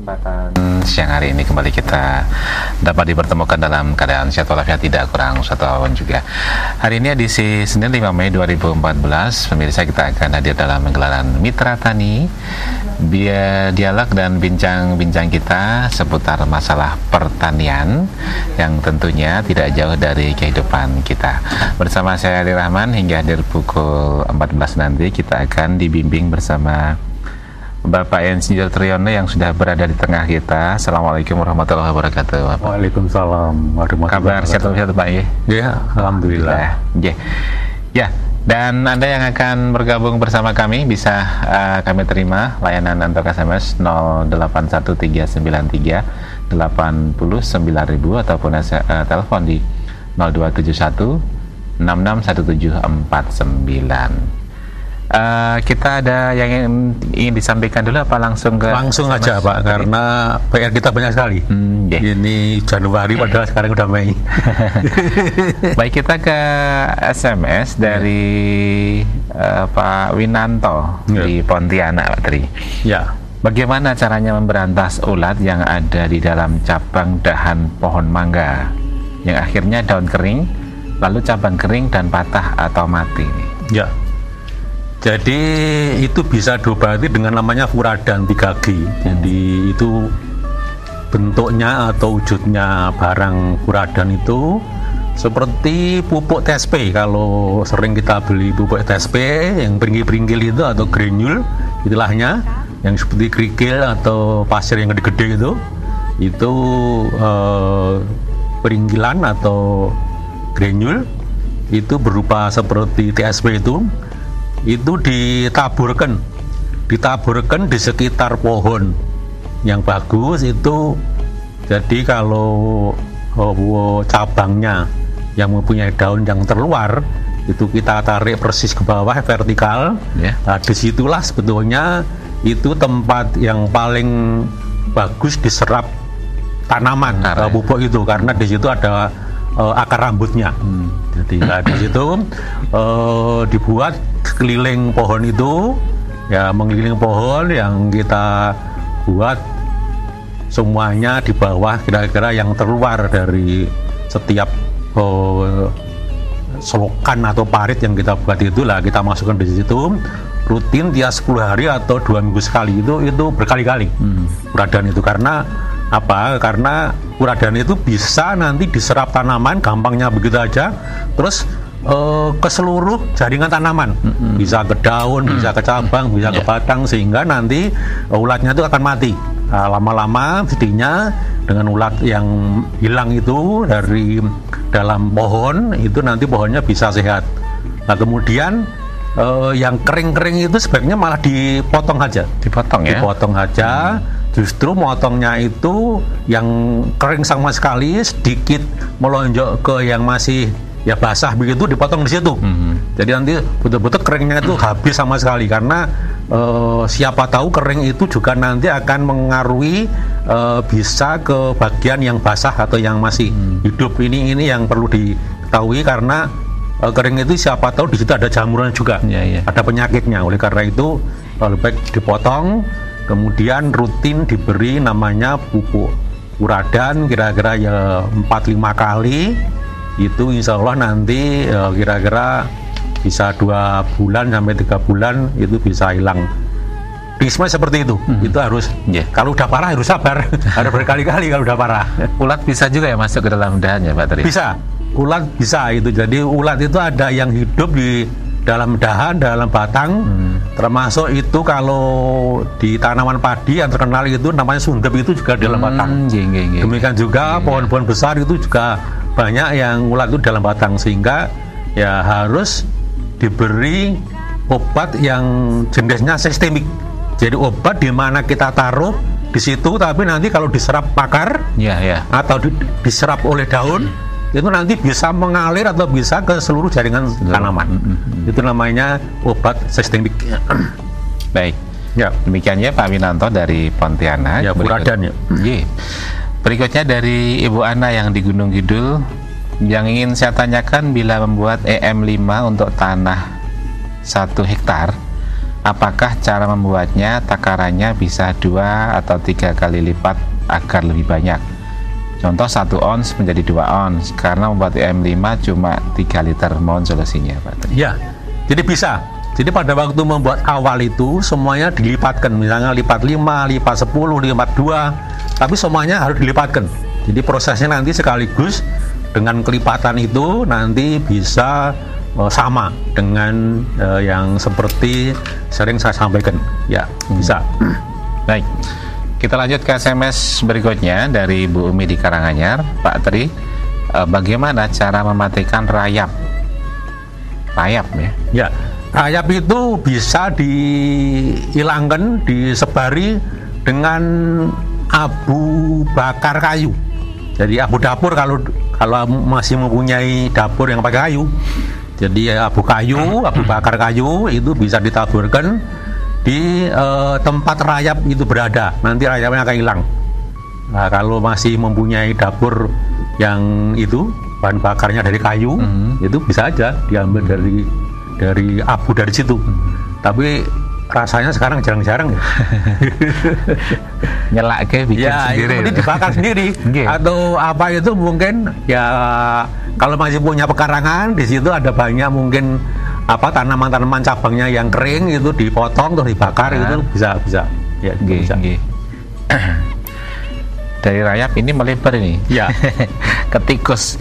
kesempatan siang hari ini kembali kita dapat dipertemukan dalam keadaan sehat walafiat, tidak kurang satu tahun juga. Hari ini edisi Senin 5 Mei 2014, pemirsa, kita akan hadir dalam gelaran Mitra Tani, dialog dan bincang-bincang kita seputar masalah pertanian yang tentunya tidak jauh dari kehidupan kita. Bersama saya Ali Rahman hingga hadir pukul 14 nanti kita akan dibimbing bersama Bapak Insinyur Triyono yang sudah berada di tengah kita. Assalamualaikum warahmatullahi wabarakatuh, Bapak. Waalaikumsalam warahmatullahi Kabar sehat Pak? Ya, alhamdulillah. Ya, dan Anda yang akan bergabung bersama kami bisa kami terima layanan untuk SMS 081393 809.000 ataupun telepon di 0271 661749. Kita ada yang ingin disampaikan dulu apa langsung ke langsung aja Pak, karena PR kita banyak sekali. Ini Januari padahal sekarang udah Mei. Baik, kita ke SMS dari Pak Winanto di Pontianak, Pak Tri. Ya. Bagaimana caranya memberantas ulat yang ada di dalam cabang dahan pohon mangga yang akhirnya daun kering, lalu cabang kering dan patah atau mati? Ya. Jadi itu bisa diobati dengan namanya Furadan 3G. Jadi itu bentuknya atau wujudnya barang Furadan itu seperti pupuk TSP. Kalau sering kita beli pupuk TSP yang peringgil-peringgil itu atau granul istilahnya, yang seperti kerikil atau pasir yang gede-gede itu peringgilan atau granul itu berupa seperti TSP itu ditaburkan di sekitar pohon yang bagus itu. Jadi kalau cabangnya yang mempunyai daun yang terluar itu kita tarik persis ke bawah vertikal. Nah, disitulah sebetulnya itu tempat yang paling bagus diserap tanaman pupuk itu, karena di situ ada akar rambutnya. Jadi di situ dibuat sekeliling pohon itu, ya mengelilingi pohon yang kita buat semuanya di bawah kira-kira yang terluar dari setiap selokan atau parit yang kita buat itulah kita masukkan di situ rutin tiap 10 hari atau 2 minggu sekali, itu berkali-kali. Furadan itu karena apa? Karena Furadan itu bisa nanti diserap tanaman, gampangnya begitu aja, terus ke seluruh jaringan tanaman, bisa ke daun, bisa ke cabang, bisa ke batang, sehingga nanti ulatnya itu akan mati. Lama-lama mestinya dengan ulat yang hilang itu dari dalam pohon itu nanti pohonnya bisa sehat. Nah kemudian yang kering-kering itu sebaiknya malah dipotong aja. Dipotong aja. Justru motongnya itu yang kering sama sekali, sedikit melonjok ke yang masih ya basah begitu, dipotong di situ. Jadi nanti betul-betul keringnya itu habis sama sekali, karena siapa tahu kering itu juga nanti akan mengaruhi bisa ke bagian yang basah atau yang masih hidup. Ini yang perlu diketahui, karena kering itu siapa tahu di situ ada jamuran juga, ada penyakitnya. Oleh karena itu lebih baik dipotong, kemudian rutin diberi namanya pupuk Furadan kira-kira ya 4-5 kali. Itu insya Allah nanti kira-kira bisa 2 bulan sampai 3 bulan itu bisa hilang. Risma seperti itu. Itu harus kalau udah parah harus sabar. Harus berkali-kali kalau udah parah. Ulat bisa juga ya masuk ke dalam dahannya, Pak Tri? Bisa. Ulat bisa itu. Jadi ulat itu ada yang hidup di dalam dahan, dalam batang. Termasuk itu kalau di tanaman padi yang terkenal itu namanya sundep, itu juga di dalam batang. Demikian juga pohon-pohon besar itu juga banyak yang ulat itu dalam batang, sehingga ya harus diberi obat yang jenisnya sistemik. Jadi obat di mana kita taruh di situ, tapi nanti kalau diserap akar atau diserap oleh daun itu nanti bisa mengalir atau bisa ke seluruh jaringan tanaman. Itu namanya obat sistemik. Baik. Ya, demikian ya Pak Winanto dari Pontianak. Ya, Furadan ya. Berikutnya dari Ibu Ana yang di Gunung Kidul, yang ingin saya tanyakan, bila membuat EM5 untuk tanah 1 hektar, apakah cara membuatnya takarannya bisa 2 atau 3 kali lipat agar lebih banyak? Contoh 1 ons menjadi 2 ons karena membuat EM5 cuma 3 liter. Mohon solusinya, Pak Tri. Ya, jadi bisa. Jadi pada waktu membuat awal itu semuanya dilipatkan, misalnya lipat 5, lipat 10, lipat 2, tapi semuanya harus dilipatkan. Jadi prosesnya nanti sekaligus dengan kelipatan itu nanti bisa sama dengan yang seperti sering saya sampaikan. Ya, bisa. Baik. Kita lanjut ke SMS berikutnya dari Bu Umi di Karanganyar. Pak Tri, bagaimana cara mematikan rayap? Rayap ya? Ya, rayap itu bisa dihilangkan, disebari dengan abu bakar kayu. Jadi abu dapur kalau masih mempunyai dapur yang pakai kayu. Jadi abu bakar kayu itu bisa ditaburkan di tempat rayap itu berada, nanti rayapnya akan hilang. Nah, kalau masih mempunyai dapur yang itu bahan bakarnya dari kayu, itu bisa aja diambil dari abu dari situ. Tapi rasanya sekarang jarang-jarang ya. Nyelak ke bikin sendiri. Ya, dibakar sendiri. Atau apa itu mungkin ya kalau masih punya pekarangan di situ ada banyak mungkin tanaman-tanaman cabangnya yang kering itu dipotong terus dibakar, itu bisa ya bisa. Dari rayap ini melebar ini ya. Ke tikus.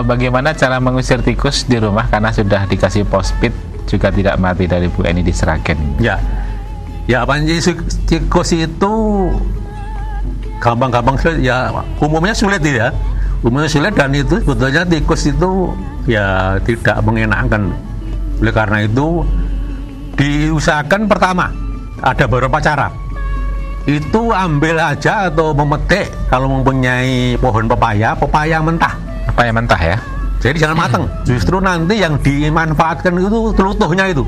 Bagaimana cara mengusir tikus di rumah karena sudah dikasih pospit juga tidak mati dari Bu Eni di Seragen? Ya panji tikus itu gampang ya, umumnya sulit ya. Umumnya sulit, dan itu sebetulnya tikus itu ya tidak mengenakan. Oleh karena itu diusahakan pertama ada beberapa cara. Itu ambil aja atau memetik kalau mempunyai pohon pepaya mentah. Pepaya mentah ya. Jadi jangan matang. Justru nanti yang dimanfaatkan itu telutuhnya itu,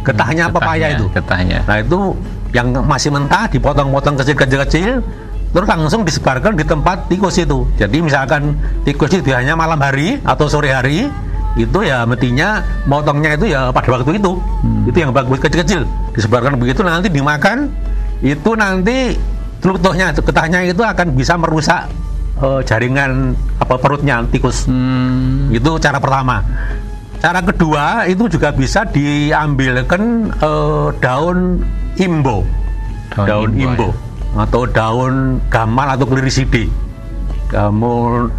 getahnya pepaya itu. Getahnya. Nah itu yang masih mentah dipotong-potong kecil-kecil, terus langsung disebarkan di tempat tikus itu. Jadi misalkan tikus itu hanya malam hari atau sore hari, itu ya mestinya motongnya itu ya pada waktu itu. Itu yang bagus, kecil-kecil disebarkan begitu, nanti dimakan itu nanti telutuhnya, getahnya itu akan bisa merusak jaringan perutnya tikus. Itu cara pertama. Cara kedua itu juga bisa diambilkan daun imbo, daun imbo ya. Atau daun gamal atau kliriside. Daun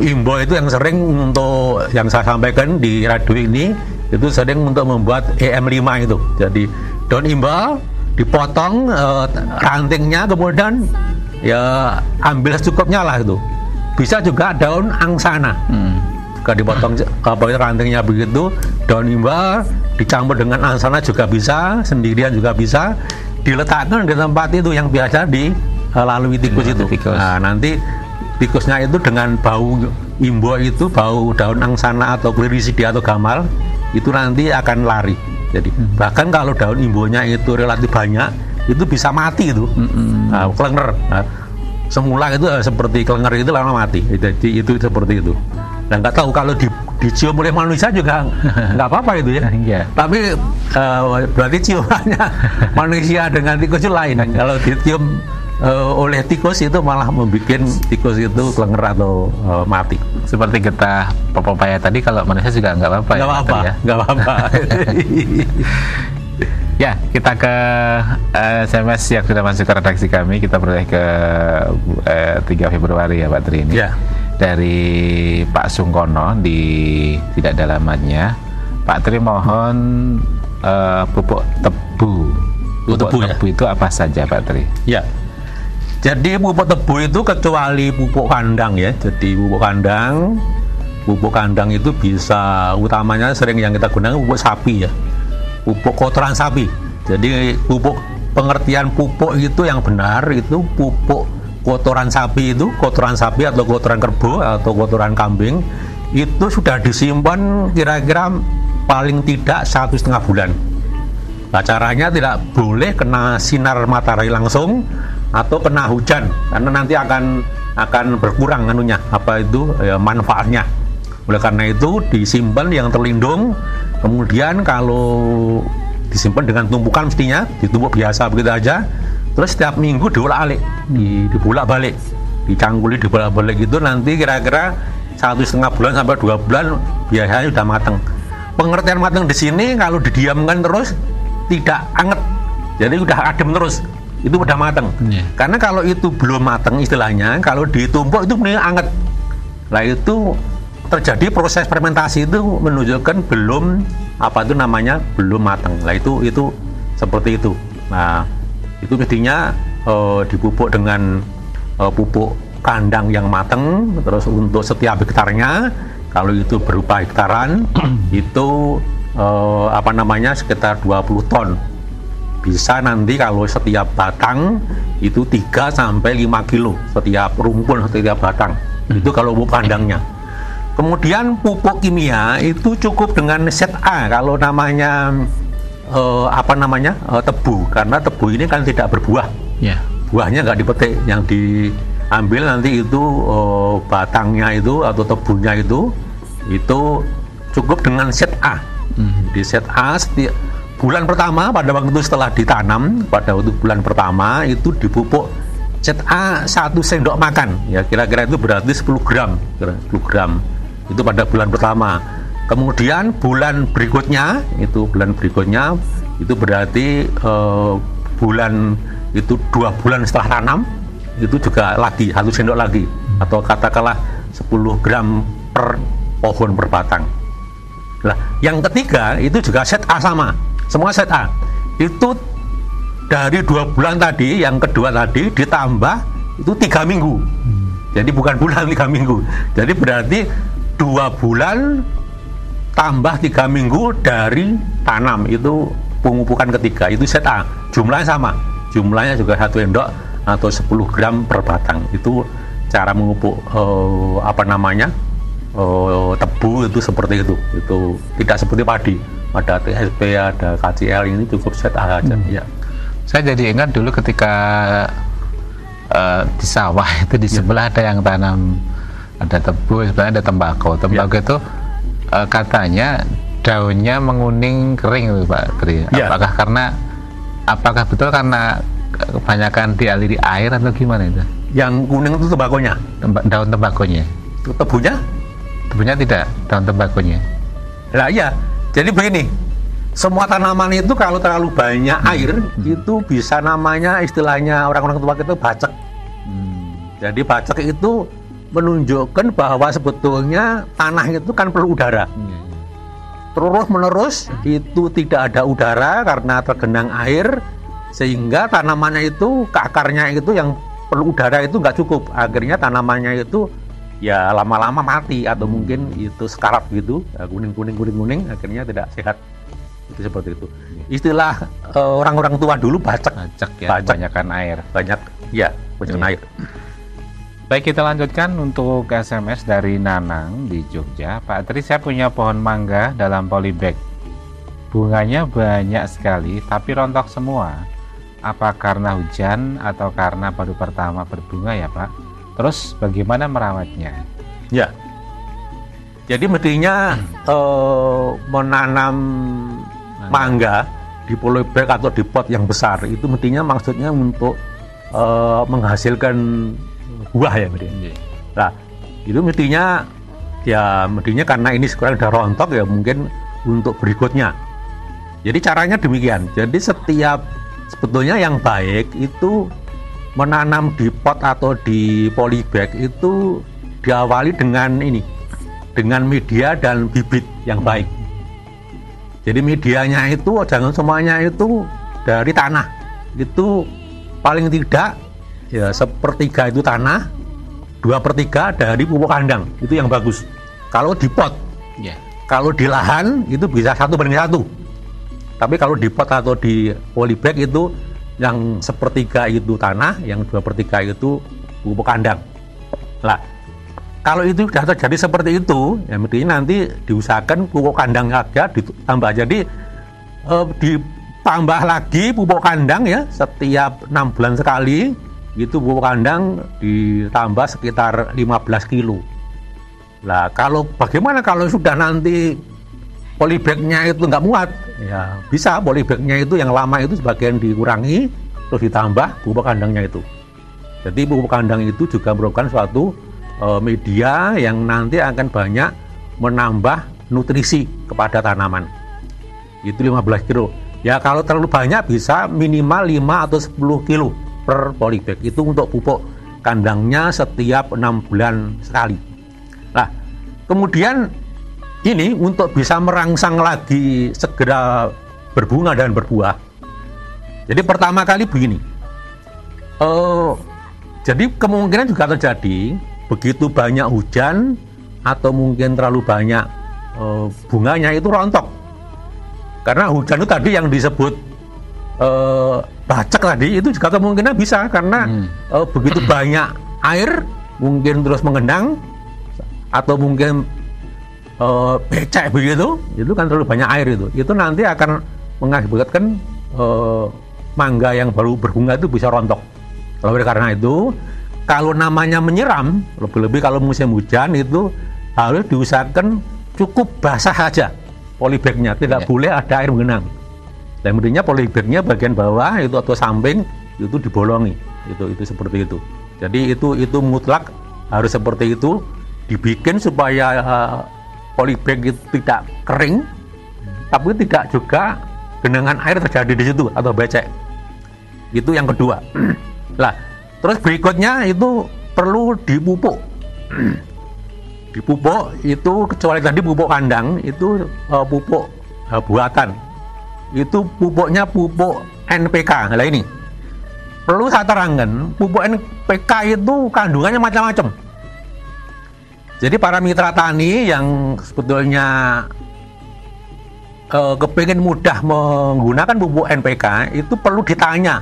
imbo itu yang sering untuk yang saya sampaikan di radio ini, itu sering untuk membuat EM5 itu. Jadi daun imbo dipotong rantingnya, kemudian ya ambil secukupnya lah itu. Bisa juga daun angsana. Kalau dipotong rantingnya begitu, daun imba dicampur dengan angsana juga bisa, sendirian juga bisa, diletakkan di tempat itu yang biasa dilalui tikus itu. Nah, nanti tikusnya itu dengan bau imbo itu, bau daun angsana atau kliriside atau gamal, itu nanti akan lari. Jadi bahkan kalau daun imbonya itu relatif banyak, itu bisa mati itu. Nah, klenger. Nah, semula itu seperti klenger itu lama mati. Jadi itu seperti itu. Dan nggak tahu kalau dicium oleh manusia juga nggak apa-apa itu ya. Tapi berarti ciumannya manusia dengan tikus itu lain. Kalau dicium oleh tikus itu malah membuat tikus itu klenger atau mati. Seperti getah pepaya tadi, kalau manusia juga nggak apa-apa. Nggak apa-apa. Ya, kita ke SMS yang sudah masuk ke redaksi kami. Kita beralih ke 3 Februari ya Pak Tri ini. Ya. Dari Pak Sungkono di tidak dalamannya. Pak Tri mohon pupuk tebu. Pupuk tebu itu apa saja Pak Tri? Ya. Jadi pupuk tebu itu kecuali pupuk kandang ya. Jadi pupuk kandang itu bisa, utamanya sering yang kita gunakan pupuk sapi ya. Pupuk kotoran sapi. Jadi pengertian pupuk itu yang benar itu pupuk kotoran sapi itu, kotoran sapi atau kotoran kerbau atau kotoran kambing itu sudah disimpan kira-kira paling tidak 1,5 bulan. Nah, caranya tidak boleh kena sinar matahari langsung atau kena hujan, karena nanti akan berkurang manfaatnya. Oleh karena itu disimpan yang terlindung. Kemudian kalau disimpan dengan tumpukan, mestinya ditumpuk biasa begitu aja. Terus setiap minggu diulek-alik, dibolak-balik, dicangkuli, dibolak-balik gitu. Nanti kira-kira 1,5 bulan sampai 2 bulan biasanya sudah matang. Pengertian matang di sini kalau didiamkan terus tidak anget, jadi udah adem terus, itu udah matang. Karena kalau itu belum matang istilahnya, kalau ditumpuk itu benar anget. Nah itu terjadi proses fermentasi itu menunjukkan belum belum matang. Nah itu seperti itu. Nah itu mestinya dipupuk dengan pupuk kandang yang matang. Terus untuk setiap hektarnya, kalau itu berupa hektaran itu sekitar 20 ton. Bisa nanti kalau setiap batang itu 3 sampai 5 kilo setiap rumpun, setiap batang. Itu kalau pupuk kandangnya. Kemudian pupuk kimia itu cukup dengan set A kalau namanya tebu, karena tebu ini kan tidak berbuah. Buahnya nggak dipetik, yang diambil nanti itu batangnya itu atau tebunya itu cukup dengan set A. Di set A setiap bulan pertama, pada waktu setelah ditanam, pada waktu bulan pertama itu dipupuk set A 1 sendok makan, ya kira-kira itu berarti 10 gram itu pada bulan pertama. Kemudian bulan berikutnya itu berarti bulan itu 2 bulan setelah tanam itu juga lagi 1 sendok lagi, atau katakanlah 10 gram per pohon per batang. Nah, yang ketiga itu juga set A, sama semua set A. Itu dari 2 bulan tadi, yang kedua tadi ditambah itu 3 minggu. Jadi bukan bulan, 3 minggu. Jadi berarti 2 bulan tambah 3 minggu dari tanam, itu pemupukan ketiga, itu set A. Jumlahnya sama, jumlahnya juga 1 sendok atau 10 gram per batang. Itu cara memupuk tebu itu seperti itu. Itu tidak seperti padi, ada TSP, ada KCL, ini cukup set A aja. Ya. Saya jadi ingat dulu ketika di sawah itu di sebelah ada yang tanam, ada tebu, sebenarnya ada tembakau. Tembakau itu katanya daunnya menguning kering, Pak Tri. Apakah betul karena kebanyakan dialiri air atau gimana itu? Yang kuning itu tembakonya? Daun tembakonya. Tebunya? Tebunya tidak, daun tembakonya. Nah iya, jadi begini, semua tanaman itu kalau terlalu banyak air itu bisa namanya, istilahnya orang-orang tua itu bacek. Jadi bacek itu menunjukkan bahwa sebetulnya tanah itu kan perlu udara. Terus menerus itu tidak ada udara karena tergenang air, sehingga tanamannya itu ke akarnya itu yang perlu udara itu nggak cukup. Akhirnya tanamannya itu ya lama-lama mati, atau mungkin itu sekarat gitu, kuning, akhirnya tidak sehat. Itu seperti itu. Istilah orang-orang tua dulu bacek ya, banyakkan air. Banyakan air. Baik, kita lanjutkan untuk SMS dari Nanang di Jogja. Pak Tri, saya punya pohon mangga dalam polybag. Bunganya banyak sekali, tapi rontok semua. Apa karena hujan atau karena baru pertama berbunga ya Pak? Terus bagaimana merawatnya? Ya, jadi mestinya menanam mangga di polybag atau di pot yang besar itu mestinya maksudnya untuk menghasilkan buah ya, mestinya. Nah, itu mestinya karena ini sekarang udah rontok ya, mungkin untuk berikutnya. Jadi caranya demikian. Jadi sebetulnya yang baik itu menanam di pot atau di polybag itu diawali dengan media dan bibit yang baik. Jadi medianya itu jangan semuanya itu dari tanah. Itu paling tidak ya 1/3 itu tanah, 2/3 dari pupuk kandang. Itu yang bagus. Kalau di pot, kalau di lahan itu bisa 1/1. Tapi kalau di pot atau di polybag itu yang 1/3 itu tanah, yang 2/3 itu pupuk kandang. Lah, kalau itu sudah terjadi seperti itu, ya mestinya nanti diusahakan pupuk kandang aja ditambah. Jadi ditambah lagi pupuk kandang ya, setiap 6 bulan sekali itu pupuk kandang ditambah sekitar 15 kilo. Lah, bagaimana kalau sudah nanti polybagnya itu nggak muat, ya bisa polybagnya itu yang lama itu sebagian dikurangi terus ditambah pupuk kandangnya itu. Jadi pupuk kandang itu juga merupakan suatu media yang nanti akan banyak menambah nutrisi kepada tanaman. Itu 15 kilo. Ya kalau terlalu banyak bisa minimal 5 atau 10 kilo per polybag. Itu untuk pupuk kandangnya setiap 6 bulan sekali. Nah, kemudian ini untuk bisa merangsang lagi segera berbunga dan berbuah. Jadi pertama kali begini. Jadi kemungkinan juga terjadi begitu banyak hujan atau mungkin terlalu banyak bunganya itu rontok. Karena hujan itu tadi yang disebut bacek tadi itu juga kemungkinan bisa karena begitu banyak air mungkin terus mengenang atau mungkin becek begitu, itu kan terlalu banyak air itu nanti akan mengakibatkan mangga yang baru berbunga itu bisa rontok. Oleh karena itu, kalau namanya menyiram, lebih-lebih kalau musim hujan itu harus diusahakan cukup basah saja polybagnya, tidak boleh ada air mengenang. Dan intinya polybagnya bagian bawah itu atau samping itu dibolongi, itu seperti itu. Jadi itu mutlak harus seperti itu, dibikin supaya polybag itu tidak kering, tapi tidak juga genangan air terjadi di situ atau becek. Itu yang kedua. Lah, terus berikutnya itu perlu dipupuk. Dipupuk itu kecuali tadi pupuk kandang itu pupuk buatan. Itu pupuknya pupuk NPK. Nah ini perlu saya terangkan, pupuk NPK itu kandungannya macam-macam. Jadi para mitra tani yang sebetulnya kepingin mudah menggunakan pupuk NPK itu perlu ditanya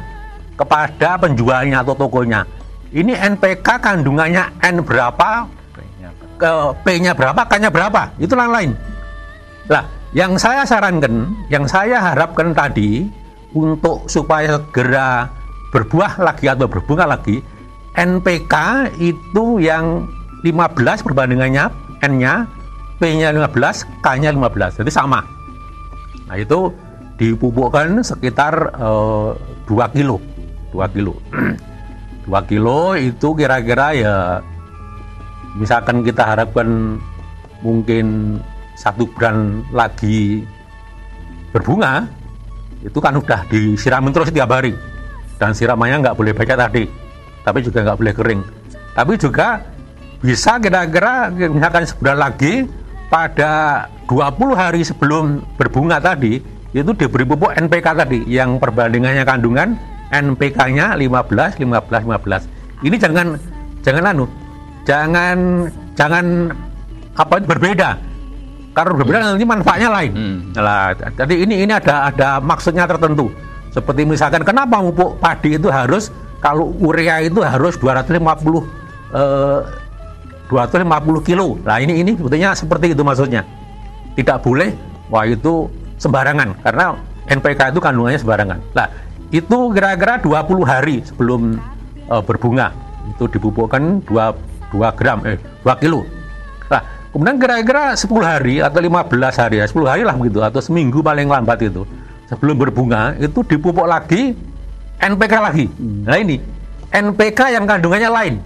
kepada penjualnya atau tokonya. Ini NPK kandungannya N berapa, P-nya berapa, K-nya berapa, itu lain-lain. Lah, yang saya sarankan, yang saya harapkan tadi untuk supaya segera berbuah lagi atau berbunga lagi, NPK itu yang 15 perbandingannya, N-nya, P-nya 15, K-nya 15, jadi sama. Nah itu dipupukkan sekitar 2 kilo. 2 kilo itu kira-kira ya misalkan kita harapkan mungkin 1 bulan lagi berbunga, itu kan udah disiramin terus tiap hari, dan siramannya nggak boleh banyak tadi, tapi juga nggak boleh kering, tapi juga bisa kira-kira misalkan sebulan lagi pada 20 hari sebelum berbunga tadi itu diberi pupuk NPK tadi yang perbandingannya kandungan NPK-nya 15 15 15. Ini jangan apa berbeda. Karena berbeda nanti manfaatnya lain. Nah, jadi ini ada maksudnya tertentu. Seperti misalkan kenapa pupuk padi itu harus kalau urea itu harus 250 kilo. Nah, ini sebetulnya seperti itu maksudnya. Tidak boleh wah itu sembarangan karena NPK itu kandungannya sembarangan. Nah, itu kira-kira 20 hari sebelum berbunga itu dipupukkan 2 kilo. Nah, kemudian kira-kira 10 hari atau 15 hari, 10 hari lah begitu atau seminggu paling lambat itu sebelum berbunga itu dipupuk lagi NPK lagi. Nah, ini NPK yang kandungannya lain.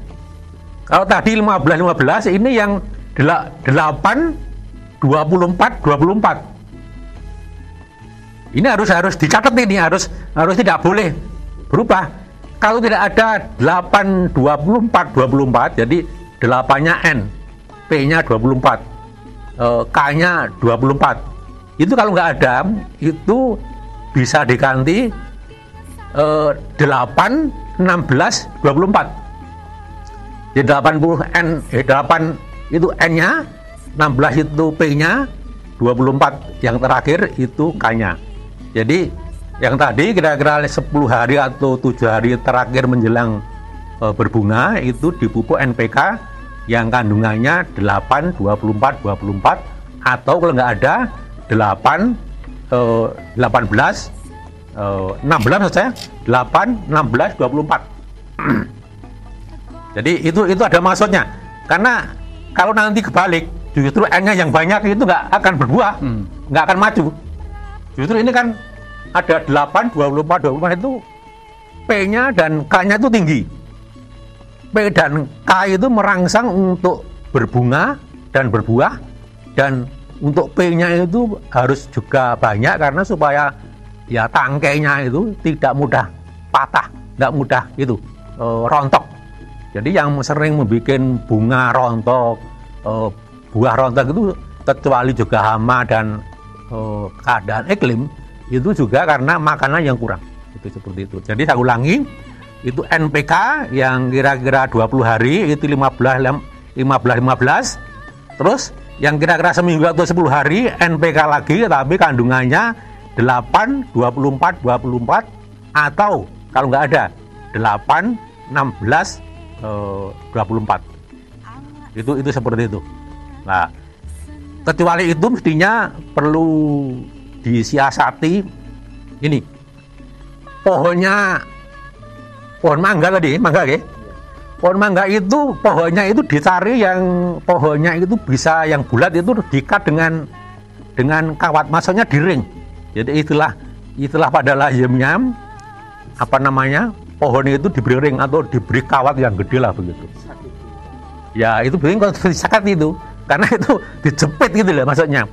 Kalau tadi 15 ini yang 8 24. Ini harus dicatat, ini harus tidak boleh berubah. Kalau tidak ada 8 24 jadi 8-nya N, P-nya 24, K-nya 24. Itu kalau nggak ada itu bisa diganti 8 16 24. Jadi 80 N 8 itu N-nya, 16 itu P-nya, 24 yang terakhir itu K-nya. Jadi yang tadi kira-kira 10 hari atau 7 hari terakhir menjelang berbunga itu dipupuk NPK yang kandungannya 8 24 atau kalau nggak ada 8 18 16 saja 8 16 24. Jadi itu ada maksudnya. Karena kalau nanti kebalik justru N-nya yang banyak itu nggak akan berbuah, nggak akan maju. Justru ini kan ada 8, 24, 24 itu P-nya dan K-nya itu tinggi. P dan K itu merangsang untuk berbunga dan berbuah, dan untuk P-nya itu harus juga banyak karena supaya ya tangkainya itu tidak mudah patah, tidak mudah itu rontok. Jadi yang sering membuat bunga rontok, buah rontok itu kecuali juga hama dan keadaan iklim, itu juga karena makanan yang kurang. Itu seperti itu. Jadi saya ulangi, itu NPK yang kira-kira 20 hari itu 15. Terus yang kira-kira seminggu atau 10 hari NPK lagi, tapi kandungannya 8, 24, 24, atau kalau nggak ada 8, 16, 24. Itu seperti itu. Nah, kecuali itu mestinya perlu disiasati ini. Pohon mangga tadi, pohon mangga itu pohonnya itu dicari yang pohonnya itu bisa yang bulat, itu diikat dengan kawat, maksudnya diring. Jadi istilah pada lazimnya apa namanya, pohon itu diberi ring atau diberi kawat yang gede lah begitu. Ya itu bikin sakat itu, karena itu dijepit gitu loh maksudnya.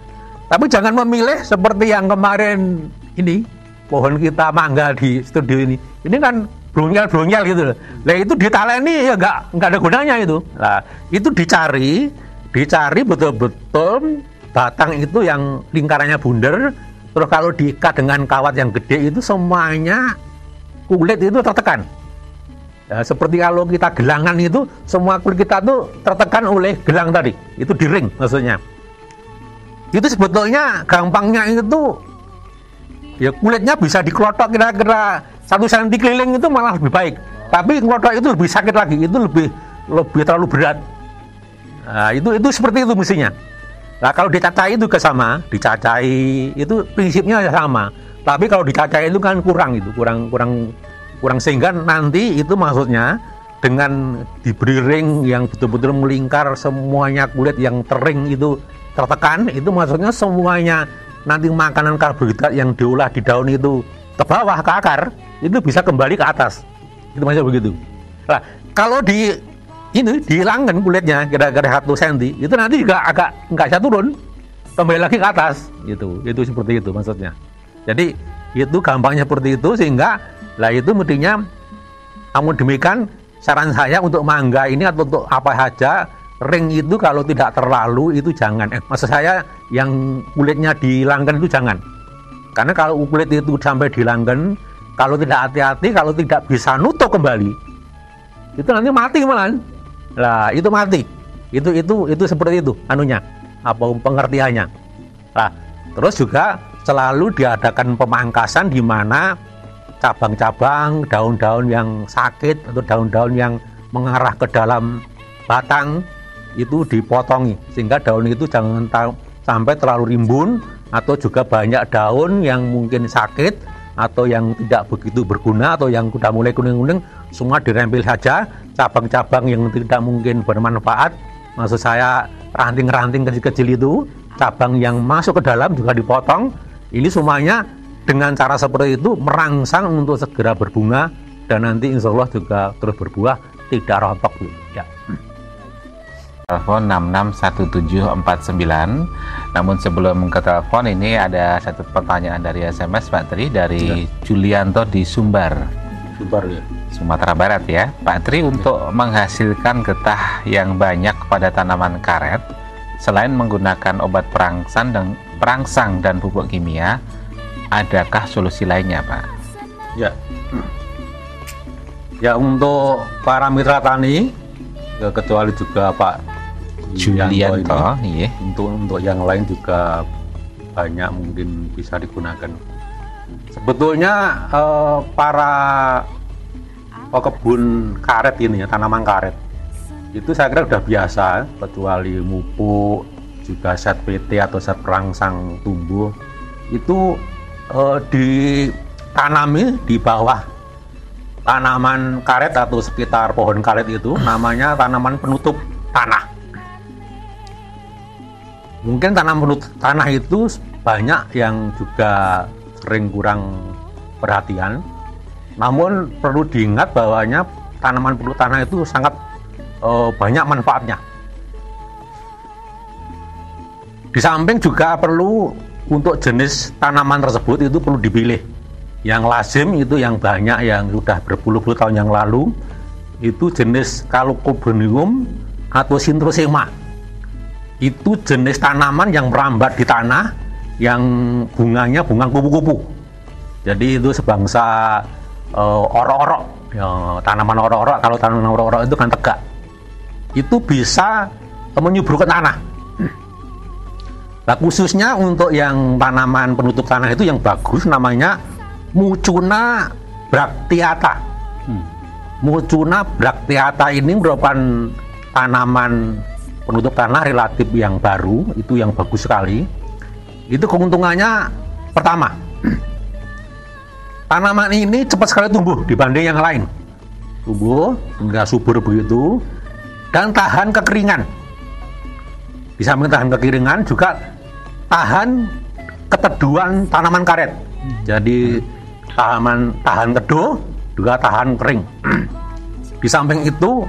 Tapi jangan memilih seperti yang kemarin ini, pohon kita mangga di studio ini kan bronyal gitu loh. Nah itu ditaleni ya nggak ada gunanya itu. Nah itu dicari betul-betul batang itu yang lingkarannya bundar. Terus kalau diikat dengan kawat yang gede itu semuanya kulit itu tertekan. Ya, seperti kalau kita gelangan itu semua kulit kita tuh tertekan oleh gelang tadi. Itu diring maksudnya. Itu sebetulnya gampangnya itu ya kulitnya bisa dikelotok kira-kira 1 cm keliling itu malah lebih baik. Tapi ngelotok itu lebih sakit lagi, itu lebih terlalu berat. Nah, itu seperti itu mestinya. Nah, kalau dicacai itu sama, dicacai itu prinsipnya sama. Tapi kalau dicacai itu kan kurang sehingga nanti itu maksudnya dengan diberi ring yang betul-betul melingkar semuanya kulit yang tering itu tertekan, itu maksudnya semuanya nanti makanan karbohidrat yang diolah di daun itu ke bawah ke akar itu bisa kembali ke atas. Itu maksudnya begitu. Nah, kalau dihilangkan kulitnya kira-kira 1 cm, itu nanti juga agak nggak bisa turun, kembali lagi ke atas. Itu seperti itu maksudnya. Jadi itu gampangnya seperti itu, sehingga lah itu mestinya namun demikian saran saya untuk mangga ini atau untuk apa saja, ring itu kalau tidak terlalu itu jangan. Maksud saya yang kulitnya dihilangkan itu jangan. Karena kalau kulit itu sampai dihilangkan, kalau tidak hati-hati, kalau tidak bisa nutup kembali, itu nanti mati malah. Lah itu mati. Itu seperti itu anunya, apa pengertiannya. Nah, terus juga selalu diadakan pemangkasan di mana cabang-cabang, daun-daun yang sakit atau daun-daun yang mengarah ke dalam batang itu dipotongi, sehingga daun itu jangan sampai terlalu rimbun, atau juga banyak daun yang mungkin sakit atau yang tidak begitu berguna atau yang sudah mulai kuning-kuning, semua dirempel saja. Cabang-cabang yang tidak mungkin bermanfaat, maksud saya ranting-ranting kecil-kecil itu, cabang yang masuk ke dalam juga dipotong. Ini semuanya dengan cara seperti itu merangsang untuk segera berbunga, dan nanti insya Allah juga terus berbuah, tidak rontok ya. Telepon 661749. Namun sebelum ke telepon ini ada satu pertanyaan dari SMS Pak Tri dari Julianto di Sumbar Ya. Sumatera Barat ya. Pak Tri, untuk menghasilkan getah yang banyak pada tanaman karet, selain menggunakan obat perangsang dan pupuk kimia, adakah solusi lainnya, Pak? Ya untuk para mitra tani, kecuali juga Pak Julianto ini, iya. Untuk yang lain juga banyak mungkin bisa digunakan. Sebetulnya para kebun karet ini ya, tanaman karet itu saya kira sudah biasa, kecuali mupuk, juga zat PT atau zat perangsang tumbuh itu ditanami di bawah tanaman karet atau sekitar pohon karet itu, namanya tanaman penutup tanah. mungkin tanah itu banyak yang juga sering kurang perhatian. Namun perlu diingat bahwanya tanaman penduduk tanah itu sangat banyak manfaatnya. Di samping juga perlu untuk jenis tanaman tersebut itu perlu dipilih. Yang lazim itu yang banyak yang sudah berpuluh-puluh tahun yang lalu itu jenis Calocobonium atau Centrosema. Itu jenis tanaman yang merambat di tanah yang bunganya bunga kupu-kupu. Jadi itu sebangsa orok-orok. Ya, tanaman orok-orok, kalau tanaman orok-orok itu kan tegak. Itu bisa menyuburkan tanah. Nah, khususnya untuk yang tanaman penutup tanah itu yang bagus namanya Mucuna bracteata. Mucuna bracteata ini merupakan tanaman penutup tanah relatif yang baru, itu yang bagus sekali. Itu keuntungannya pertama, tanaman ini cepat sekali tumbuh dibanding yang lain. Tumbuh hingga subur begitu dan tahan kekeringan. Di samping tahan kekeringan juga tahan keteduhan tanaman karet. Jadi tahan teduh juga tahan kering. Di samping itu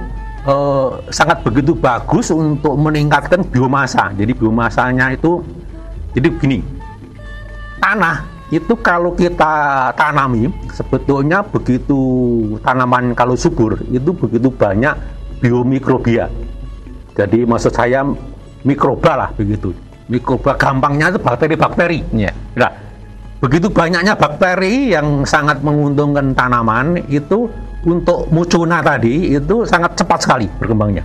sangat begitu bagus untuk meningkatkan biomasa. Jadi biomasanya itu jadi begini. Tanah itu kalau kita tanami sebetulnya begitu tanaman kalau subur itu begitu banyak biomikrobia. Jadi maksud saya mikroba lah begitu. Mikroba gampangnya itu bakteri-bakteri. Yeah. Nah, begitu banyaknya bakteri yang sangat menguntungkan tanaman itu untuk Mucuna tadi itu sangat cepat sekali berkembangnya.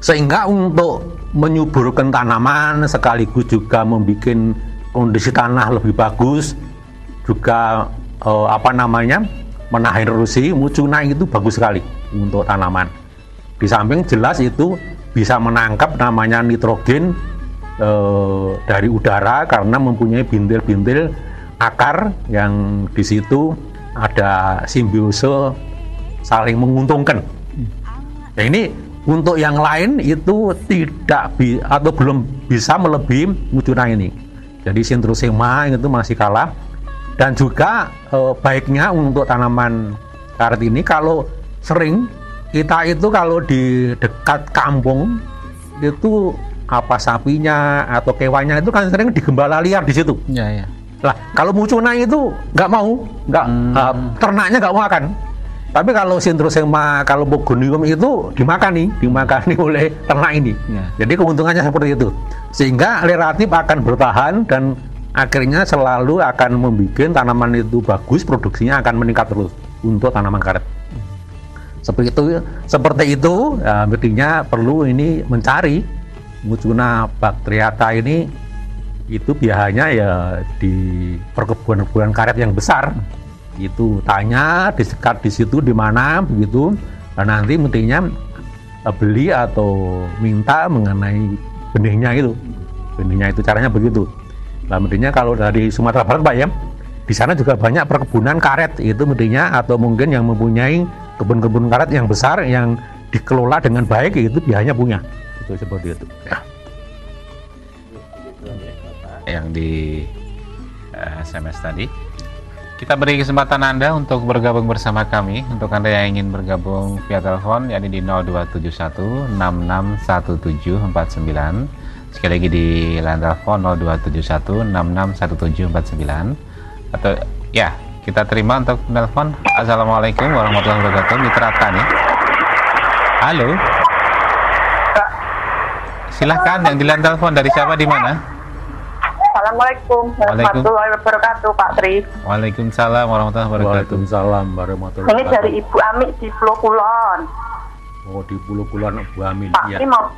Sehingga untuk menyuburkan tanaman sekaligus juga membuat kondisi tanah lebih bagus, juga menahan erosi, Mucuna itu bagus sekali untuk tanaman. Di samping jelas itu bisa menangkap namanya nitrogen dari udara karena mempunyai bintil-bintil akar yang di situ ada simbiose saling menguntungkan. Nah, ini untuk yang lain itu tidak atau belum bisa melebihi Mucuna ini. Jadi Centrosema itu masih kalah. Dan juga baiknya untuk tanaman karet ini kalau sering kita itu kalau di dekat kampung itu sapinya atau kewannya itu kan sering digembala liar di situ. Ya, ya. Lah, kalau Mucuna itu nggak mau, ternaknya nggak makan. Tapi kalau Centrosema, kalau Begonium itu dimakani oleh ternak ini. Ya. Jadi keuntungannya seperti itu. Sehingga relatif akan bertahan dan akhirnya selalu akan membuat tanaman itu bagus, produksinya akan meningkat terus untuk tanaman karet. Seperti itu, artinya perlu ini mencari Mucuna bracteata ini itu biasanya ya di perkebunan karet yang besar. Itu tanya di situ di mana begitu, dan nanti mestinya beli atau minta mengenai benihnya itu. Benihnya itu caranya begitu. Nah, mestinya kalau dari Sumatera Barat Pak ya, di sana juga banyak perkebunan karet itu mestinya, atau mungkin yang mempunyai kebun-kebun karet yang besar yang dikelola dengan baik itu biasanya punya. Itu seperti itu. Ya. Yang di SMS tadi. Kita beri kesempatan Anda untuk bergabung bersama kami. Untuk Anda yang ingin bergabung via telepon, yakni di 0271 661749. Sekali lagi di line telepon 0271 661749. Atau ya, kita terima untuk telepon. Assalamualaikum warahmatullahi wabarakatuh. Diterapkan ya. Halo. Silahkan yang di line telepon, dari siapa, di mana? Assalamualaikum warahmatullahi wabarakatuh, Pak Tri. Waalaikumsalam warahmatullahi wabarakatuh. Waalaikumsalam warahmatullahi Ini wabarakatuh. dari Ibu Ami di Pulau Kulon. Oh, di Pulau Kulon Ibu Ami. Pak Ya. Tri mau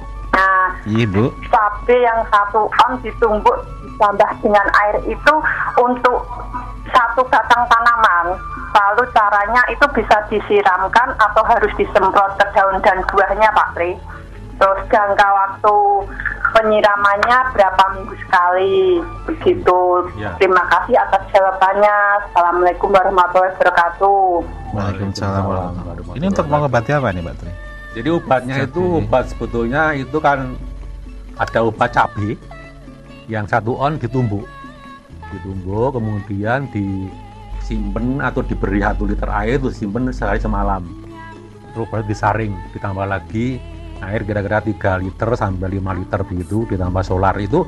Ibu. cabai yang 1 on ditumbuk ditambah dengan air itu untuk 1 batang tanaman. Lalu caranya itu bisa disiramkan atau harus disemprot ke daun dan buahnya, Pak Tri. Terus jangka waktu penyiramannya berapa minggu sekali, begitu. Ya. Terima kasih atas jawabannya. Assalamualaikum warahmatullahi wabarakatuh. Waalaikumsalam warahmatullahi wabarakatuh. Ini untuk mengobati apa nih, Mbak Tri? Jadi obatnya itu obat sebetulnya itu kan ada obat cabai yang 1 on ditumbuk, kemudian disimpan atau diberi 1 liter air, terus simpen sehari semalam, terus baru disaring, ditambah lagi air kira-kira 3 liter sampai 5 liter begitu, ditambah solar. Itu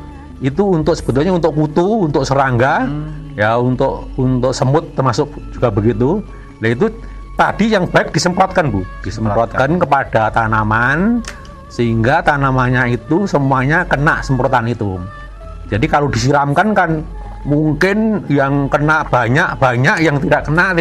untuk sebetulnya untuk kutu, untuk serangga, ya untuk semut termasuk juga begitu. Nah itu tadi yang baik disemprotkan Bu, disemprotkan kepada tanaman sehingga tanamannya itu semuanya kena semprotan itu. Jadi kalau disiramkan kan mungkin yang kena banyak, yang tidak kena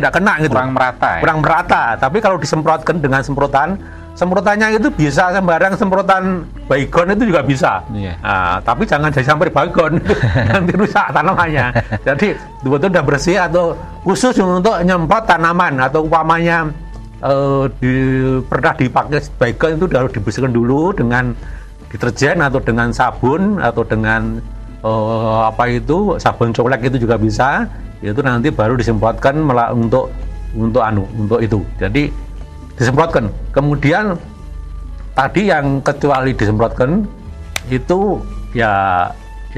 gitu. Kurang merata ya? Kurang merata. Tapi kalau disemprotkan dengan semprotannya itu bisa sembarang semprotan baygon itu juga bisa. Iya. Nah, tapi jangan sampai baygon nanti rusak tanamannya. Jadi betul-betul udah bersih atau khusus untuk nyemprot tanaman atau umpamanya pernah dipakai baygon itu harus dibersihkan dulu dengan deterjen atau dengan sabun atau dengan sabun colek itu juga bisa. Itu nanti baru disemprotkan untuk itu. Jadi disemprotkan. Kemudian tadi yang kecuali disemprotkan itu ya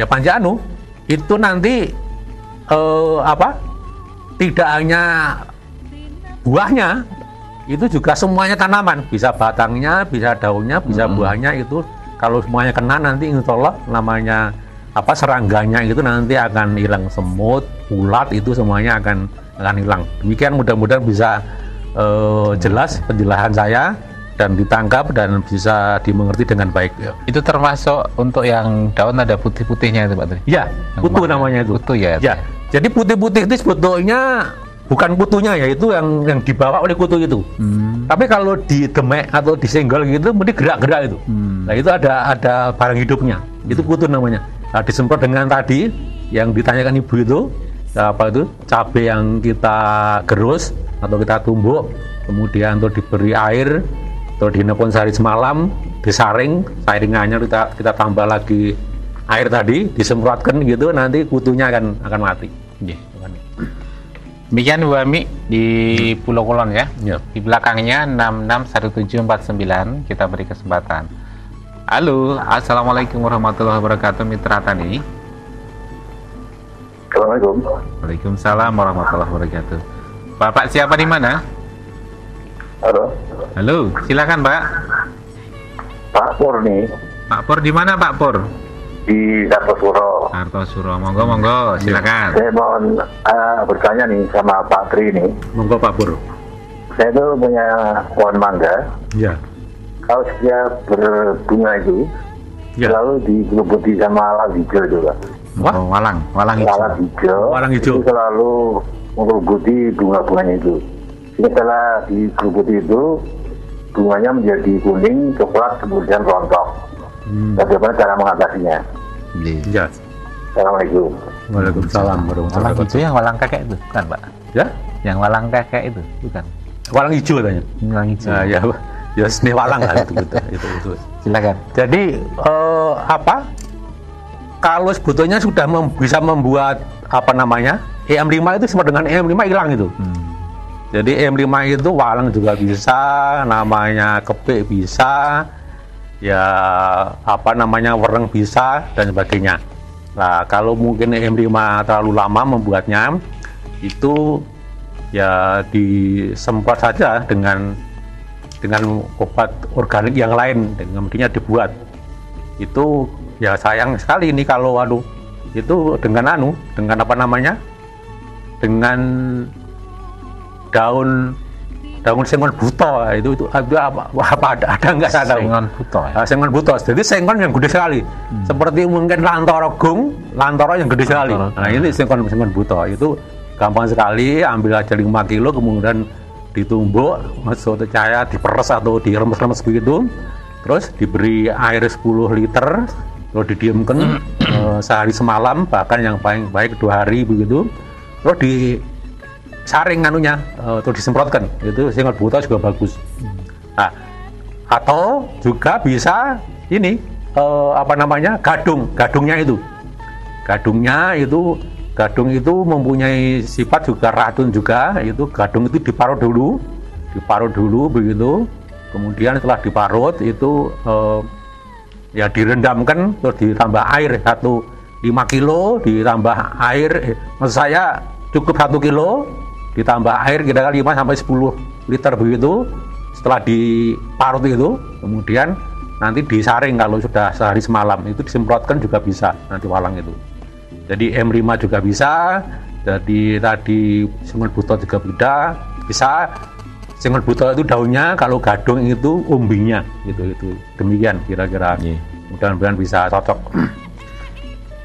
panjanu itu nanti tidak hanya buahnya, itu juga semuanya tanaman, bisa batangnya, bisa daunnya, bisa buahnya. Itu kalau semuanya kena nanti insya Allah namanya serangganya itu nanti akan hilang, semut, ulat itu semuanya akan hilang. Demikian, mudah-mudahan bisa jelas penjelasan saya dan ditangkap dan bisa dimengerti dengan baik. Itu termasuk untuk yang daun ada putih-putihnya itu Pak Tri? Ya, putu namanya itu. Putu ya? Ya, jadi putih-putih itu sebetulnya bukan putunya ya, itu yang dibawa oleh kutu itu. Tapi kalau didemek atau disenggol gitu, mesti gerak-gerak itu. Nah itu ada barang hidupnya, itu putu namanya. Nah, disemprot dengan tadi yang ditanyakan ibu itu, cabai yang kita gerus atau kita tumbuk, kemudian untuk diberi air atau dinepon sehari semalam, disaring, saringannya kita tambah lagi air tadi, disemprotkan gitu, nanti kutunya akan mati. Demikian Bu Ami di Pulau Kulon ya. Di belakangnya 661749 kita beri kesempatan. Halo, assalamualaikum warahmatullahi wabarakatuh, Mitra Tani. Assalamualaikum. Waalaikumsalam warahmatullahi wabarakatuh. Bapak siapa di mana? Halo. Halo, silakan Pak. Pak Pur nih. Pak Pur di mana Pak Pur? Di Kartosuro. Kartosuro, monggo, silakan. Saya mohon bertanya nih sama Pak Tri nih. Monggo Pak Pur. Saya tuh punya pohon mangga. Ya. Kalau setiap berbunga itu selalu digelubuti sama alat hijau juga. Wah, walang hijau. Walang hijau. Itu selalu menggelubuti bunga-bunganya itu. Setelah digelubuti itu, bunganya menjadi kuning, coklat, kemudian rontok. Bagaimana cara mengatasinya? Ya. Assalamualaikum. Waalaikumsalam warahmatullahi wabarakatuh. Itu yang walang kakek itu, bukan Pak? Ya? Yang walang kakek itu, bukan? Walang hijau katanya. Walang hijau. Nah, ya seni walang lah itu. Silakan. Jadi kalau sebetulnya sudah bisa membuat EM5 itu sama dengan EM5 hilang itu. Jadi EM5 itu walang juga bisa, namanya kepik bisa, ya wereng bisa dan sebagainya. Nah, kalau mungkin EM5 terlalu lama membuatnya, itu ya disemprot saja dengan obat organik yang lain, dan kemudian dibuat. Itu ya sayang sekali ini kalau itu dengan dengan daun sengon buto itu apa ada nggak saya tahu. Sengon buto ya? Sengon buto, jadi sengon yang gede sekali, seperti mungkin lantoro yang gede sekali. Nah ini sengon buto itu gampang sekali, ambil aja 5 kilo, kemudian ditumbuk, masuk cahaya, diperes atau diremes-remes begitu, terus diberi air 10 liter, terus didiamkan sehari semalam, bahkan yang paling baik 2 hari begitu, terus disaring terus disemprotkan. Itu sengon buta juga bagus. Nah, atau juga bisa ini gadung itu mempunyai sifat juga racun juga. Itu gadung itu diparut dulu begitu, kemudian setelah diparut itu ya direndamkan, terus ditambah air 5 kilo, ditambah air, maksud saya cukup 1 kilo, ditambah air kira-kira 5 sampai 10 liter begitu. Setelah diparut itu, kemudian nanti disaring kalau sudah sehari semalam, itu disemprotkan juga bisa nanti walang itu. Jadi M5 juga bisa, jadi tadi single buto juga bisa. Single buto itu daunnya, kalau gadung itu umbinya, gitu. Demikian kira-kira. Mudah-mudahan bisa cocok.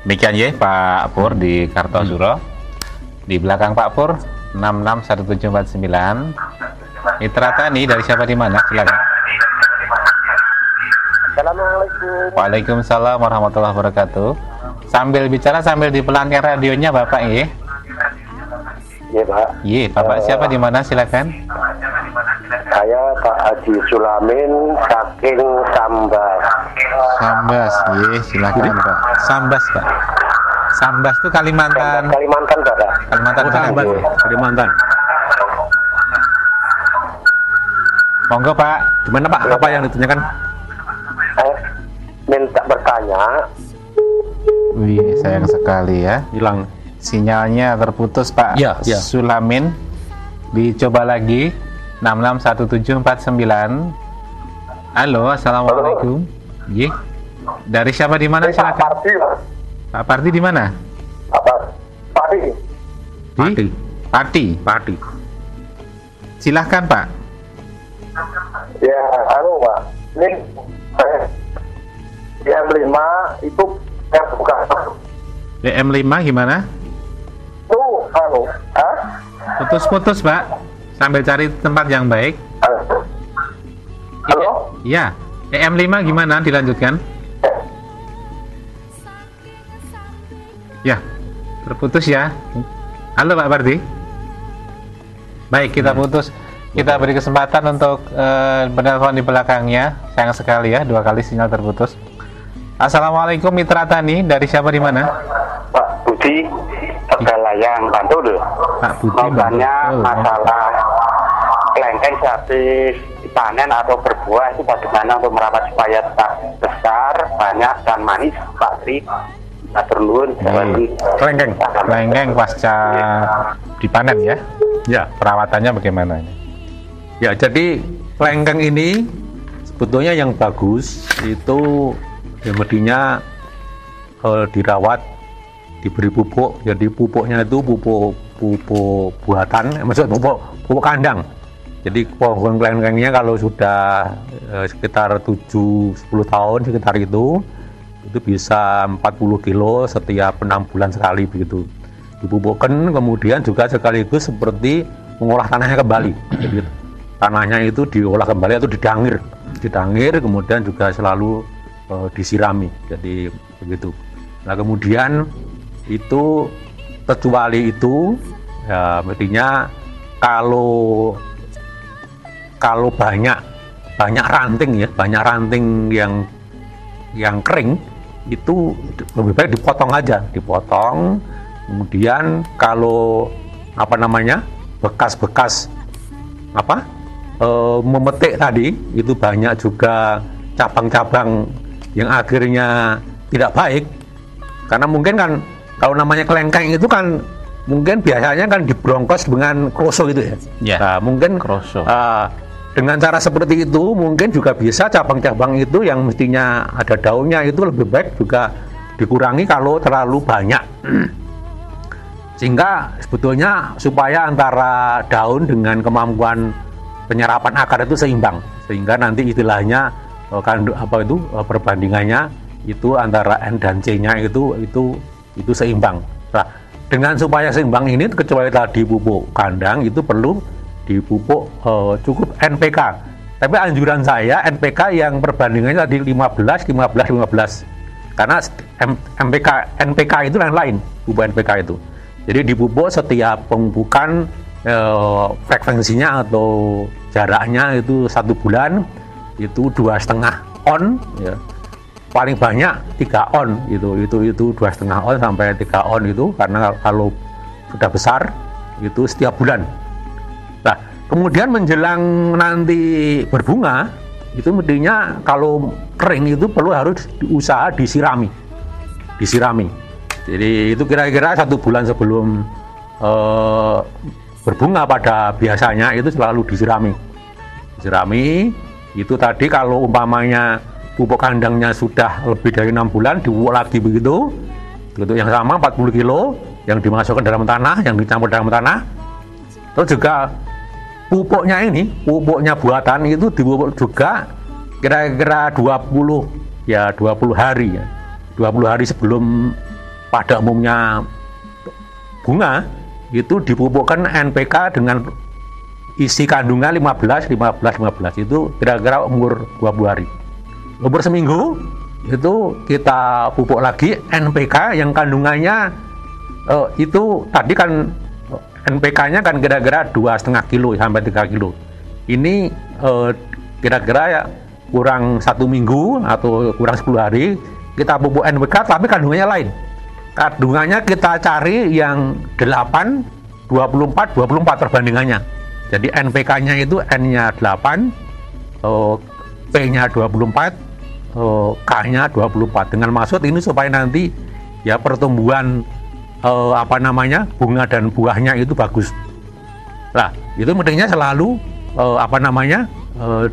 Demikian ya Pak Pur di Kartosuro. Di belakang Pak Pur 661749. Mitra Tani dari siapa di mana? Silakan. Assalamualaikum. Waalaikumsalam warahmatullahi wabarakatuh. Sambil bicara sambil dipelankan radionya Bapak ya. Iya Pak. Iya, Bapak siapa di mana? Silakan. Saya Pak Haji Sulamin saking Sambas. Sambas, iya silakan Pak. Sambas Pak. Sambas itu Kalimantan. Kalimantan Pak. Kalimantan Barat. Kalimantan. Monggo Pak. Gimana Pak? Apa yang ditanyakan? Saya minta bertanya. Wih, sayang sekali ya. Hilang. Sinyalnya terputus Pak. Iya. Sulamin. Dicoba lagi. 661749. Halo, assalamualaikum. Iya. Dari siapa di mana? Pak Silakan. Parti. Pak Parti di mana? Parti. Di Pati. Silahkan Pak. Ya, Pak. Ini M5 itu yang buka. DM5 gimana? Itu Putus-putus Pak. Sambil cari tempat yang baik. Halo? Iya. EM5 gimana? Dilanjutkan. Ya, terputus ya. Halo Pak Parti. Baik, kita putus. Kita beri kesempatan untuk penelpon di belakangnya. Sayang sekali ya, 2 kali sinyal terputus. Assalamualaikum Mitra Tani. Dari siapa di mana? Pak Budi Tegalayang Bantul. Pak Budi Makanya Bantul. masalah kelengkeng habis panen atau berbuah itu bagaimana untuk merawat supaya tetap besar, banyak dan manis Pak Tri. Turun Kelengkeng pasca dipanen ya. Ya. Perawatannya bagaimana? Ya, jadi kelengkeng ini sebetulnya yang bagus itu ya mestinya dirawat, diberi pupuk. Jadi pupuknya itu pupuk buatan, maksudnya pupuk kandang. Jadi pohon kelengkengnya kalau sudah sekitar 7-10 tahun sekitar itu bisa 40 kilo setiap 6 bulan sekali begitu. Dipupukkan, kemudian juga sekaligus seperti mengolah tanahnya kembali. Jadi tanahnya itu diolah kembali atau didangir, kemudian juga selalu disirami. Jadi begitu. Nah kemudian itu kecuali itu ya mestinya kalau banyak ranting yang kering itu lebih baik dipotong aja, kemudian kalau bekas memetik tadi itu banyak juga cabang-cabang yang akhirnya tidak baik, karena mungkin kan kalau namanya kelengkeng itu kan mungkin biasanya kan dibrongkos dengan kroso gitu ya. Nah, mungkin kroso. Dengan cara seperti itu mungkin juga bisa cabang-cabang itu yang mestinya ada daunnya itu lebih baik juga dikurangi kalau terlalu banyak. Sehingga sebetulnya supaya antara daun dengan kemampuan penyerapan akar itu seimbang, sehingga nanti istilahnya perbandingannya itu antara N dan C-nya itu seimbang. Nah, dengan supaya seimbang ini kecuali tadi pupuk kandang itu perlu dipupuk cukup NPK. Tapi anjuran saya NPK yang perbandingannya tadi 15. Karena NPK itu lain, pupuk NPK itu. Jadi dipupuk setiap pemupukan frekuensinya atau jaraknya itu 1 bulan itu 2,5 on ya. Paling banyak 3 on itu 2,5 on sampai 3 on itu, karena kalau sudah besar itu setiap bulan. Nah, kemudian menjelang nanti berbunga itu mestinya kalau kering itu harus usaha disirami. Jadi itu kira-kira 1 bulan sebelum berbunga pada biasanya itu selalu disirami. Itu tadi kalau umpamanya pupuk kandangnya sudah lebih dari 6 bulan dipupuk lagi begitu yang sama 40 kilo yang dimasukkan dalam tanah, yang dicampur dalam tanah. Terus juga pupuknya buatan itu dipupuk juga kira-kira 20 hari 20 hari sebelum pada umumnya bunga itu dipupukkan NPK dengan isi kandungan 15 itu kira-kira umur 20 hari. Umur seminggu itu kita pupuk lagi NPK yang kandungannya itu tadi kan NPK-nya kan kira-kira 2,5 kilo sampai 3 kilo. Ini kira-kira ya kurang 1 minggu atau kurang 10 hari kita pupuk NPK, tapi kandungannya lain. Kandungannya kita cari yang 8, 24 perbandingannya. Jadi NPK-nya itu N-nya 8, P-nya 24, K-nya 24. Dengan maksud ini supaya nanti ya pertumbuhan bunga dan buahnya itu bagus. Nah, itu mestinya selalu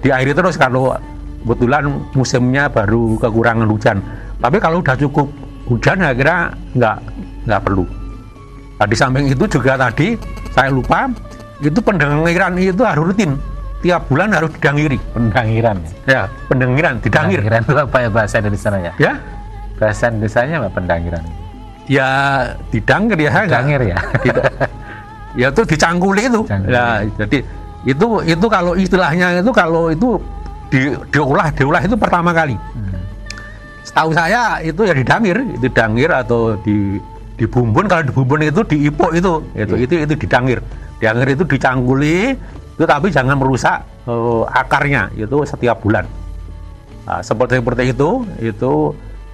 diairi terus kalau kebetulan musimnya baru kekurangan hujan. Tapi kalau udah cukup hujan, kira nggak perlu. Nah, di samping itu juga tadi saya lupa, itu pendengiran itu harus rutin. Tiap bulan harus didangiri. Pendangiran. Ya, pendengiran, didangir. Pendangiran itu apa ya bahasa Indonesianya ya? Ya? Bahasa Indonesianya apa pendangiran? Ya didangir ya, didangir ya. Ya itu dicangkuli itu. Ya, jadi itu kalau istilahnya itu kalau itu diolah itu pertama kali. Setahu saya itu ya didangir atau dibumbun. Kalau dibumbun itu diipuk itu didangir. Didangir itu dicangkuli itu, tapi jangan merusak akarnya itu setiap bulan. Nah, seperti itu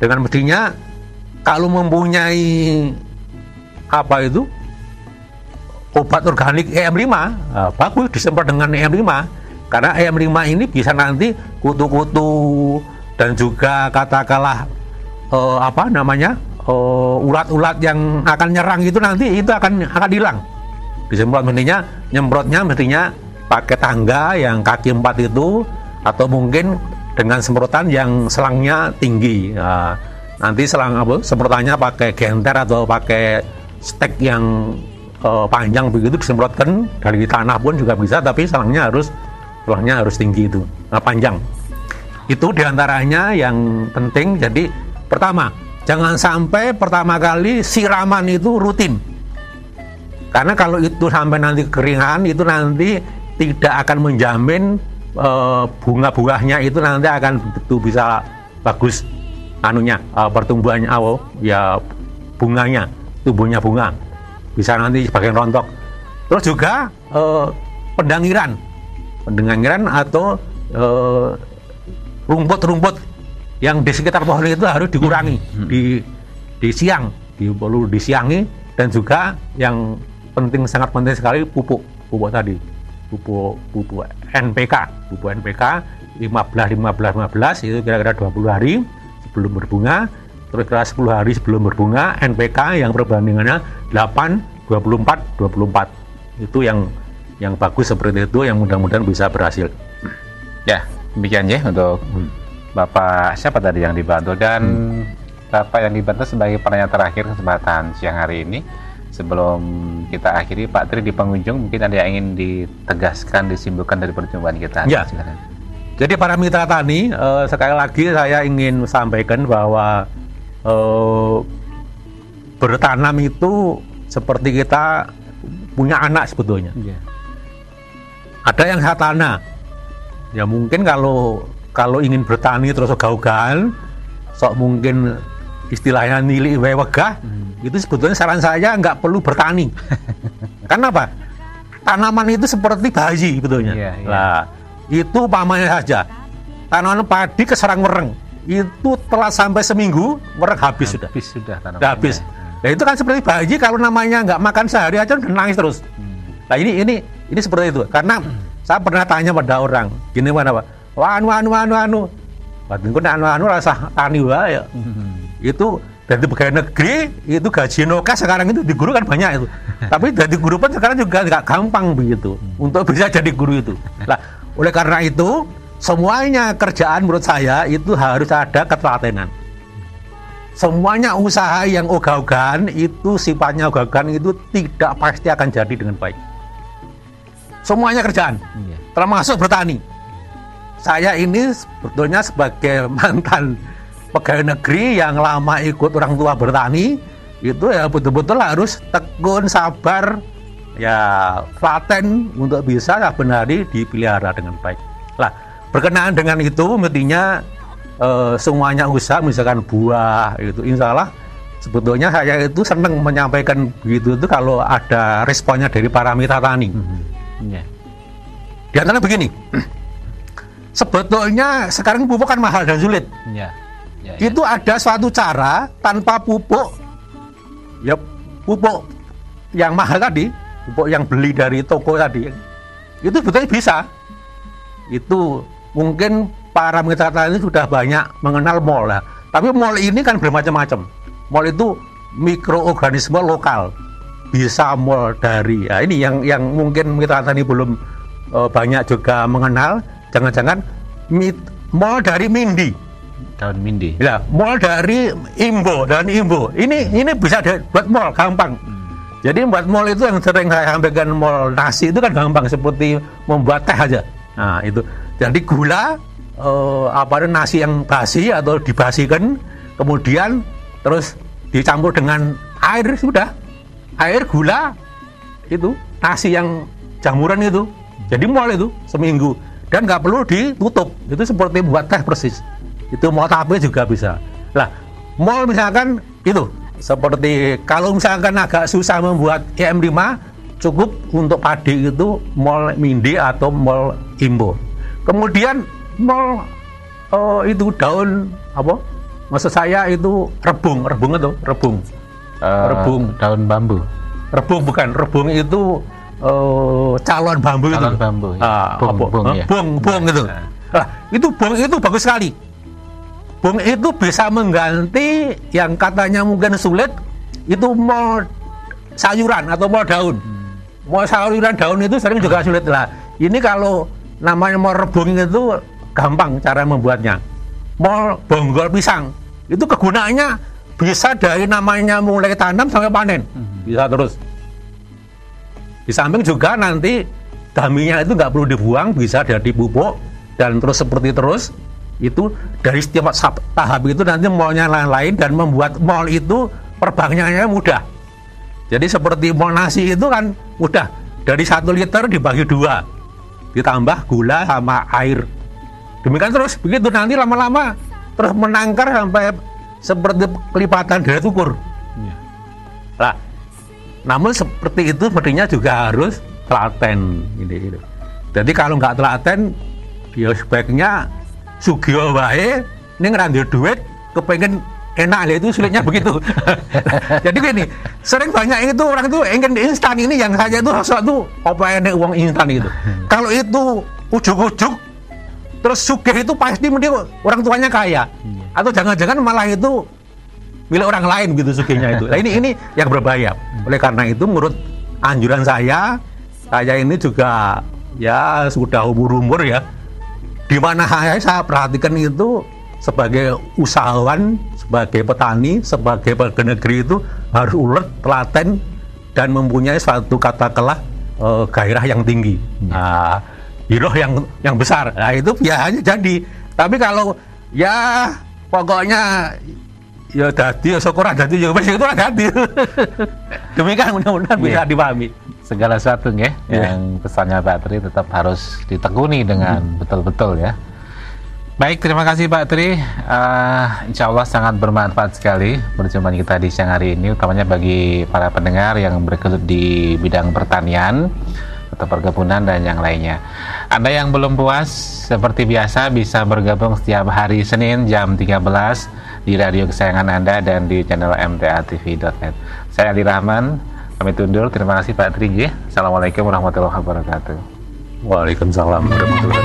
dengan mestinya kalau mempunyai obat organik EM5, bagus disemprot dengan EM5 karena EM5 ini bisa nanti kutu-kutu dan juga katakanlah ulat-ulat yang akan nyerang itu nanti itu akan hilang. Disemprot mestinya pakai tangga yang kaki 4 itu, atau mungkin dengan semprotan yang selangnya tinggi. Nah, nanti semprotannya pakai genter atau pakai stek yang panjang begitu disemprotkan dari tanah pun juga bisa, tapi selangnya harus tinggi itu, panjang. Itu diantaranya yang penting. Jadi pertama, jangan sampai pertama kali siraman itu rutin, karena kalau itu sampai nanti kekeringan itu nanti tidak akan menjamin bunga-buahnya itu nanti akan betul bisa bagus pertumbuhannya bunganya, tumbuhnya bunga bisa nanti bagian rontok. Terus juga pendangiran atau rumput-rumput yang di sekitar pohon itu harus dikurangi, perlu disiangi. Dan juga yang sangat penting sekali pupuk tadi, pupuk NPK 15 itu kira-kira 20 hari sebelum berbunga. Terus kira 10 hari sebelum berbunga NPK yang perbandingannya 8, 24 itu yang bagus seperti itu, yang mudah-mudahan bisa berhasil. Ya, demikian ya untuk Bapak siapa tadi yang dibantu, dan Bapak yang dibantu sebagai pertanyaan terakhir kesempatan siang hari ini. Sebelum kita akhiri, Pak Tri di pengunjung mungkin ada yang ingin ditegaskan, disimpulkan dari perjumpaan kita. Ya. Jadi para mitra tani, sekali lagi saya ingin sampaikan bahwa bertanam itu seperti kita punya anak sebetulnya. Ya. Ada yang saya tanah, ya mungkin kalau ingin bertani terus ogah-ogahan, sok mungkin istilahnya nilai wegah, itu sebetulnya saran saya nggak perlu bertani. Karena apa? Tanaman itu seperti bayi sebetulnya. Nah, itu pamannya saja. Tanaman padi keserang mereng, itu telah sampai seminggu mereng habis sudah habis. Nah, itu kan seperti bayi, kalau namanya nggak makan sehari aja udah nangis terus. Nah, ini seperti itu. Karena saya pernah tanya pada orang, gini, Pak, anu. Batinku anu rasa tani wae. Itu dari pegawai negeri itu gaji nokas sekarang itu di guru kan banyak itu. Tapi dari guru pun sekarang juga nggak gampang begitu untuk bisa jadi guru itu. Nah, oleh karena itu semuanya kerjaan menurut saya itu harus ada ketelatenan. Semuanya usaha yang ogah-ogahan itu sifatnya ogah-ogahan itu tidak pasti akan jadi dengan baik. Semuanya kerjaan, termasuk bertani. Saya ini sebetulnya sebagai mantan pegawai negeri yang lama ikut orang tua bertani, itu ya betul-betul harus tekun, sabar, ya telaten untuk bisa benar-benar dipelihara dengan baik. Lah, berkenaan dengan itu mestinya semuanya usaha, misalkan buah itu, insya Allah sebetulnya saya itu senang menyampaikan begitu itu kalau ada responnya dari para mitra tani. Di antara begini, sebetulnya sekarang pupuk kan mahal dan sulit. Itu ada suatu cara tanpa pupuk, ya pupuk yang mahal tadi, pupuk yang beli dari toko tadi, itu sebetulnya bisa. Itu mungkin para mitra tani sudah banyak mengenal mol lah. Tapi mol ini kan bermacam-macam. Mol itu mikroorganisme lokal, bisa mol dari, ya ini yang mungkin mitra tani belum banyak juga mengenal. Jangan-jangan mol dari mindi. Daun mindi. Ya, mol dari imbo, daun imbo. Ini bisa buat mol gampang. Jadi buat mol itu yang sering saya sampaikan, mol nasi itu kan gampang seperti membuat teh aja. Nah, itu. Jadi gula nasi yang basi atau dibasikan, kemudian terus dicampur dengan air, sudah. Air, gula, itu nasi yang jamuran itu. Jadi mol itu seminggu dan nggak perlu ditutup. Itu seperti membuat teh persis. Itu mau tape juga bisa. Lah, mol misalkan itu seperti kalau misalkan agak susah membuat EM5, cukup untuk padi itu mol mindi atau mol imbo. Kemudian mol itu daun apa? Maksud saya itu rebung itu rebung. Rebung daun bambu. Rebung bukan, rebung itu calon bambu itu. Bambu. Ya. Bung itu. Nah, itu bung itu bagus sekali. Bung itu bisa mengganti yang katanya mungkin sulit, itu mol sayuran atau mol daun. Mol sayuran daun itu sering juga sulit lah. Ini kalau namanya mol rebung itu gampang cara membuatnya. Mol bonggol pisang itu kegunaannya bisa dari namanya mulai tanam sampai panen, bisa terus. Di samping juga nanti daminya itu nggak perlu dibuang, bisa jadi pupuk dan terus seperti terus. Itu dari setiap tahap itu nanti molnya lain-lain dan membuat mol itu perbanyaknya mudah. Jadi seperti mol nasi itu kan mudah, dari 1 liter dibagi 2, ditambah gula sama air. Demikian terus begitu, nanti lama-lama terus menangkar sampai seperti kelipatan derajat ukur. Nah, namun seperti itu mestinya juga harus telaten. Jadi kalau nggak telaten, ya sebaiknya sugih wae ning ra ndek duit kepengen enak lah, itu sulitnya begitu. Jadi gini, sering banyak itu orang itu ingin instan. Ini yang saya itu sesuatu apa enek uang instan itu. Kalau itu ujuk-ujuk terus sugih itu pasti mending orang tuanya kaya. Atau jangan-jangan malah itu milik orang lain gitu sugihnya itu. Nah, ini yang berbahaya. Oleh karena itu menurut anjuran saya ini juga ya sudah umur ya, di mana saya perhatikan itu sebagai usahawan, sebagai petani, sebagai pegawai negeri itu harus ulet, telaten, dan mempunyai suatu katakanlah gairah yang tinggi, giroh yang besar. Nah itu biasanya jadi. Tapi kalau ya pokoknya ya dadi, ya syukur dadi, ya wis itu dadi. Demikian mudah-mudahan bisa dipahami. Segala sesuatu ya, yang pesannya Pak Tri tetap harus ditekuni dengan betul-betul ya. Baik, terima kasih Pak Tri. Insya Allah sangat bermanfaat sekali perjumpaan kita di siang hari ini, utamanya bagi para pendengar yang bergelut di bidang pertanian atau perkebunan dan yang lainnya. Anda yang belum puas, seperti biasa bisa bergabung setiap hari Senin jam 13 di radio kesayangan Anda dan di channel mtatv.net. Saya Ali Rahman, kami undur. Terima kasih Pak Tri. Assalamualaikum warahmatullahi wabarakatuh. Waalaikumsalam warahmatullahi wabarakatuh.